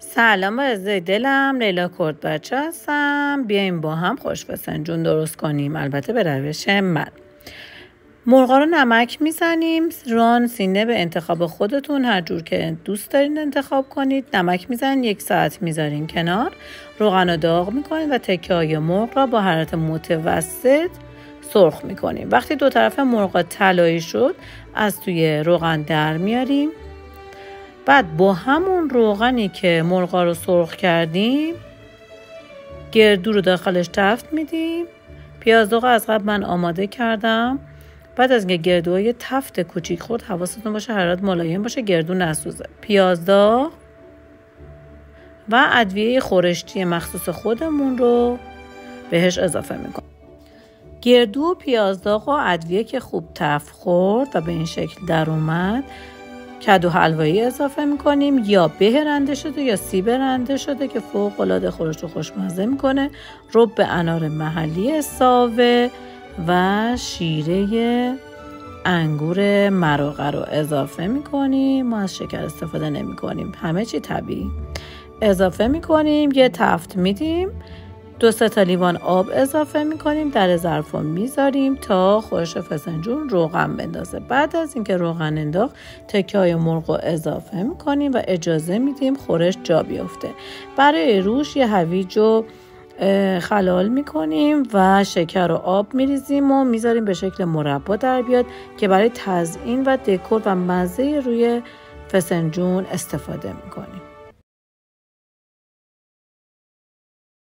سلام عزیزای دلم، لیلا کرد بچه هستم. بیایم با هم خوش فسنجون درست کنیم، البته به روش من. مرغا رو نمک میزنیم، ران سینه به انتخاب خودتون، هر جور که دوست دارین انتخاب کنید. نمک میزنین، 1 ساعت میذارین کنار. روغن رو داغ میکنید و تکه های مرغ را با حرارت متوسط سرخ میکنیم. وقتی دو طرف مرغ طلایی شد، از توی روغن در میاریم. بعد با همون روغنی که مرغا رو سرخ کردیم گردو رو داخلش تفت میدیم. پیاز داغ از قبل من آماده کردم. بعد از اینکه گردوهای تفت کوچیک خورد، حواستون باشه حرارت ملایم باشه، گردو نسوزه. پیاز داغ و ادویه خورشتی مخصوص خودمون رو بهش اضافه میکنیم. گردو و پیاز داغ و ادویه که خوب تفت خورد و به این شکل در اومد، کدو حلوایی اضافه میکنیم، یا به رنده شده یا سیب رنده شده که فوق العاده خورش رو خوشمزه میکنه. رب انار محلی ساوه و شیره انگور مراغه رو اضافه میکنیم. ما از شکر استفاده نمی کنیم، همه چی طبیعی. اضافه میکنیم، یه تفت میدیم، 2-3 تا لیوان آب اضافه میکنیم، در ظرف میذاریم تا خورش فسنجون روغن بندازه. بعد از اینکه روغن انداخت، تکه‌های مرغ رو اضافه میکنیم و اجازه میدیم خورش جا بیفته. برای روش یه هویج رو خلال میکنیم و شکر و آب میریزیم و میذاریم به شکل مربا در بیاد که برای تزیین و دکور و مزه روی فسنجون استفاده میکنیم.